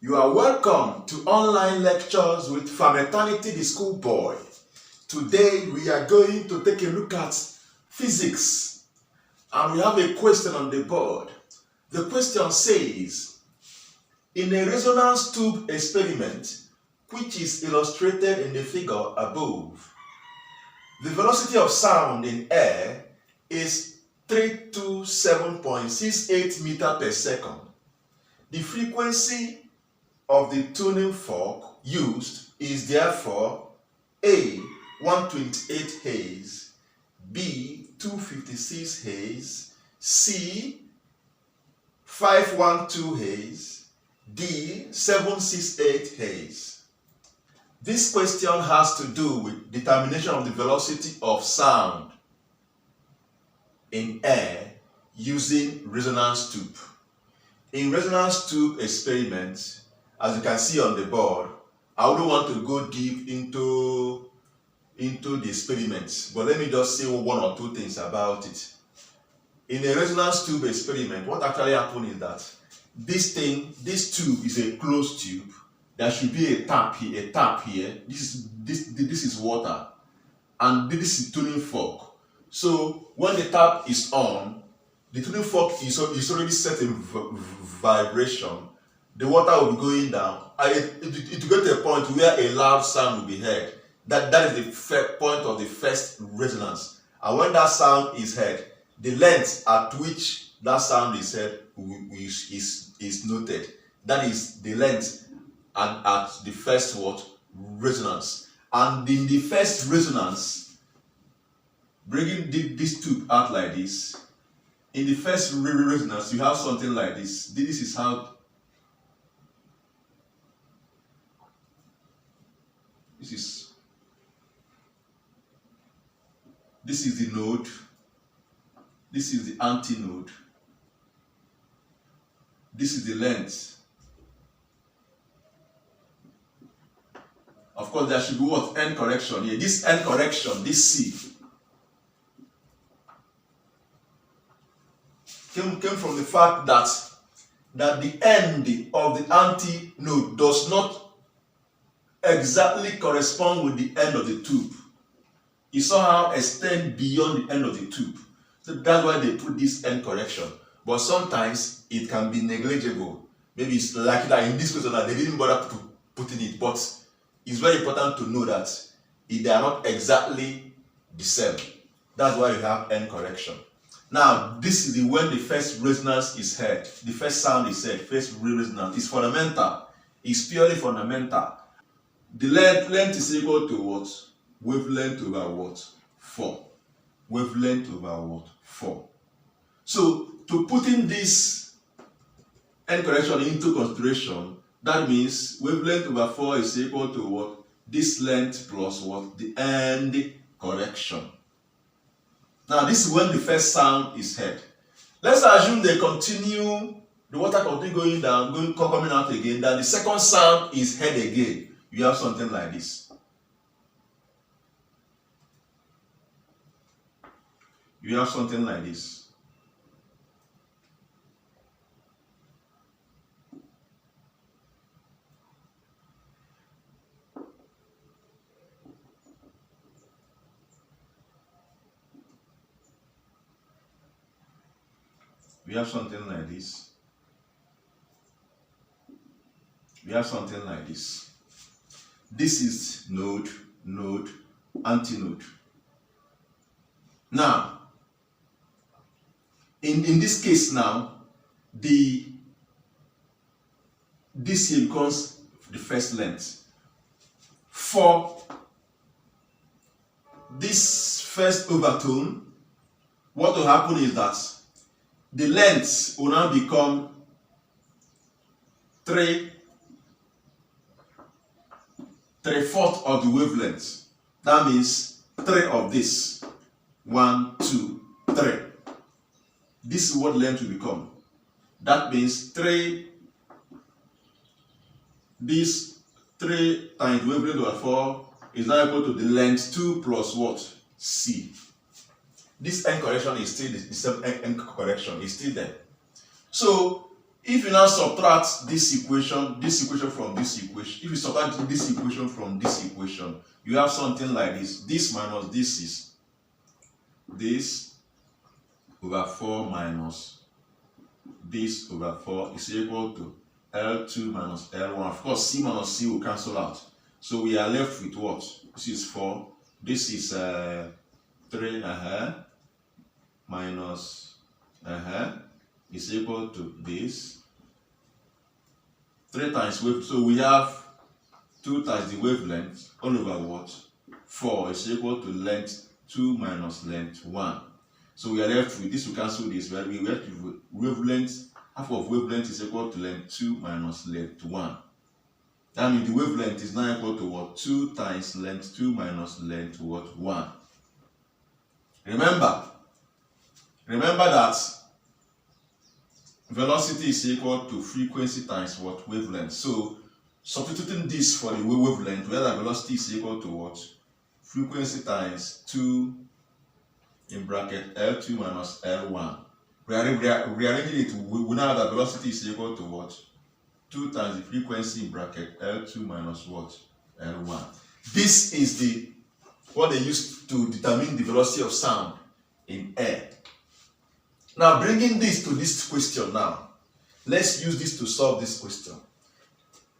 You are welcome to online lectures with Frameternity the Schoolboy. Today we are going to take a look at physics, and we have a question on the board. The question says, in a resonance tube experiment, which is illustrated in the figure above, the velocity of sound in air is 327.68 meters per second. The frequency of the tuning fork used is therefore A. 128 Hz, B. 256 Hz, C. 512 Hz, D. 768 Hz. This question has to do with determination of the velocity of sound in air using resonance tube. In resonance tube experiments, as you can see on the board, I wouldn't want to go deep into the experiments, but let me just say one or two things about it. In a resonance tube experiment, what actually happened is that this tube is a closed tube. There should be a tap here. This is water, and this is tuning fork. So when the tap is on, the tuning fork is already set in vibration. The water will be going down. It will get to a point where a loud sound will be heard. That is the point of the first resonance. And when that sound is heard, the length at which that sound is heard is noted. That is the length at the first resonance. And in the first resonance, bringing this tube out like this, in the first resonance, you have something like this. This is how. This is the node. This is the antinode. This is the length. Of course, there should be end correction here. This end correction, this C, came from the fact that the end of the antinode does not exactly correspond with the end of the tube. It somehow extends beyond the end of the tube. So that's why they put this end correction. But sometimes it can be negligible. Maybe it's like that in this case that they didn't bother putting it. But it's very important to know that they are not exactly the same. That's why you have end correction. Now, this is when the first resonance is heard. The first sound is heard. First resonance is fundamental. It's purely fundamental. The length is equal to what? Wavelength over what? 4. Wavelength over what? 4. So, to put in this end correction into consideration, that means wavelength over 4 is equal to what? This length plus what? The end correction. Now, this is when the first sound is heard. Let's assume the water continue going down, coming out again, then the second sound is heard again. You have something like this. You have something like this. We have something like this. We have something like this. This is node, antinode. Now, in this case now, this here becomes the first length. For this first overtone, what will happen is that the length will now become 3/4 of the wavelength. That means 3 of this. 1, 2, 3. This is what length will become. That means 3 times wavelength over 4 is now equal to the length 2 plus what? C. This end correction is still the same end correction, is still there. So If you now subtract this equation from this equation, if you subtract this equation from this equation, you have something like this. This minus this is this over 4 minus this over 4 is equal to L2 minus L1. Of course, C minus C will cancel out. So we are left with what? This is 4. This is 3 minus is equal to this. 3 times wave. So we have 2 times the wavelength all over what? 4 is equal to length 2 minus length 1. So we are left with this, we cancel this, where we left with wavelength, half of wavelength is equal to length 2 minus length 1. That means the wavelength is now equal to what? 2 times length 2 minus length what? 1. Remember that velocity is equal to frequency times what? Wavelength. So substituting this for the wavelength, where the velocity is equal to what? Frequency times 2 in bracket L2 minus L1. Rearranging it, we now have that velocity is equal to what? 2 times the frequency in bracket L2 minus what? L1. This is what they use to determine the velocity of sound in air. Now, bringing this to this question now, let's use this to solve this question.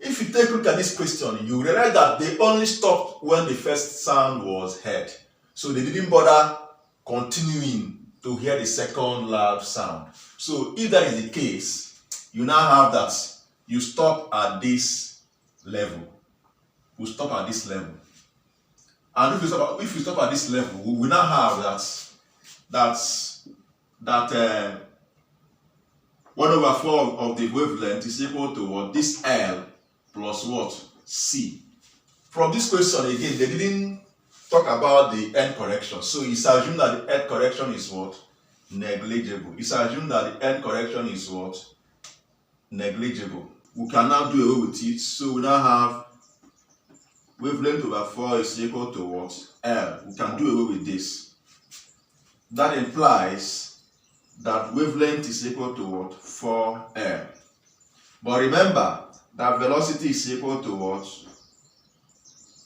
If you take a look at this question, you realize that they only stopped when the first sound was heard. So they didn't bother continuing to hear the second loud sound. So if that is the case, you now have that you stop at this level. You stop at this level. And if you stop at this level, we now have that 1 over 4 of the wavelength is equal to what? This L plus what? C. From this question again, they didn't talk about the end correction. So it's assumed that the end correction is what? Negligible. It's assumed that the end correction is what? Negligible. We can now do away with it. So we now have wavelength over 4 is equal to what? L. We can do away with this. That implies that wavelength is equal to what? 4L. But remember that velocity is equal to what?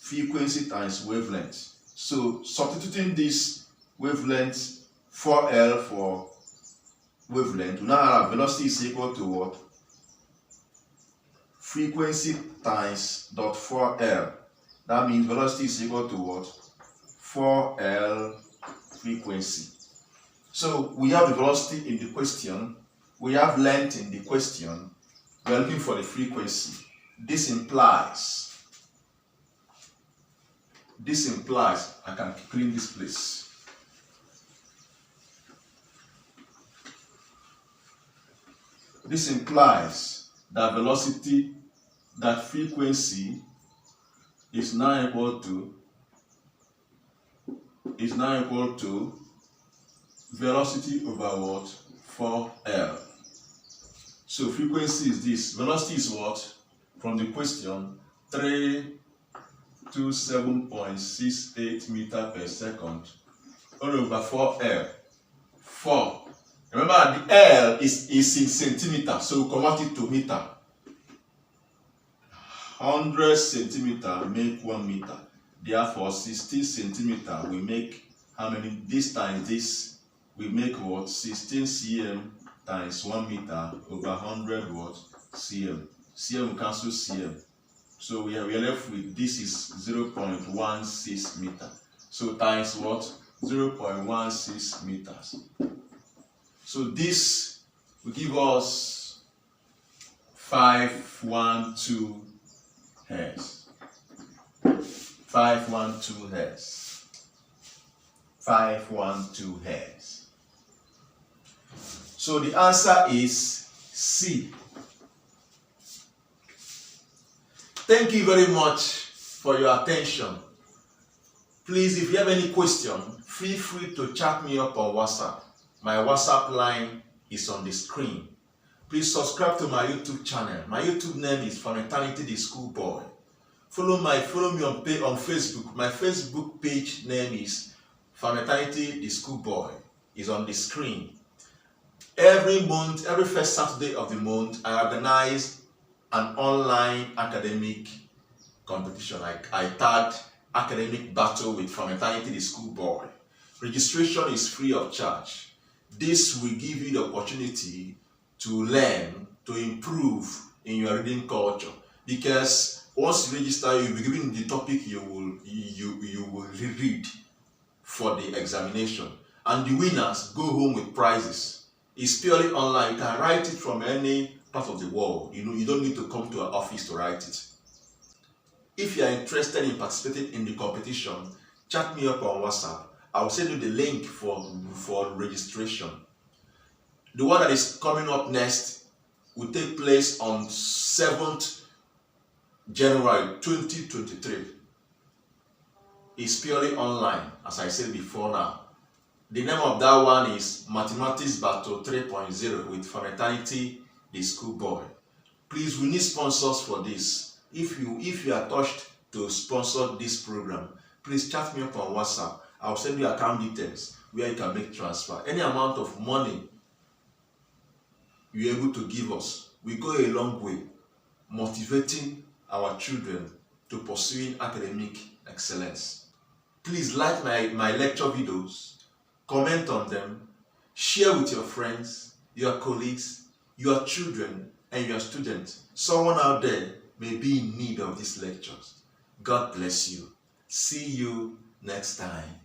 Frequency times wavelength. So substituting this wavelength 4L for wavelength, we now have velocity is equal to what? Frequency times dot 4L. That means velocity is equal to what? 4L frequency. So we have the velocity in the question, we have length in the question, we are looking for the frequency. This implies, I can clean this place. This implies that velocity, that frequency is now equal to velocity over what? 4L. So frequency is this. Velocity is what? From the question, 327.68 meter per second all over 4L. 4. Remember, the L is in centimeter, so we convert it to meter. 100 centimeter make 1 meter. Therefore, 16 centimeter we make how many? This times this, we make what? 16 cm times 1 meter over 100 what? Cm. Cm cancel cm. So we are left with this is 0.16 meter. So times what? 0.16 meters. So this will give us 512 hertz. 512 hertz. 512 hertz. So the answer is C. Thank you very much for your attention. Please, if you have any question, feel free to chat me up on WhatsApp. My WhatsApp line is on the screen. Please subscribe to my YouTube channel. My YouTube name is From Eternity the Schoolboy. Follow me on Facebook. My Facebook page name is From Eternity the Schoolboy. Is on the screen. Every month, every first Saturday of the month, I organize an online academic competition. I tagged academic battle with From Eternity the Schoolboy. Registration is free of charge. This will give you the opportunity to learn, to improve in your reading culture, because once you register, you'll be given the topic you will read for the examination, and the winners go home with prizes. It's purely online. You can write it from any part of the world. You don't need to come to an office to write it. If you are interested in participating in the competition, chat me up on WhatsApp. I will send you the link for registration. The one that is coming up next will take place on 7th January 2023. It's purely online, as I said before now. The name of that one is Mathematics Battle 3.0 with From Eternity the Schoolboy. Please, we need sponsors for this. If you are touched to sponsor this program, please chat me up on WhatsApp. I'll send you account details where you can make transfer. Any amount of money you're able to give us, we go a long way motivating our children to pursuing academic excellence. Please like my lecture videos, comment on them, share with your friends, your colleagues, your children, and your students. Someone out there may be in need of these lectures. God bless you. See you next time.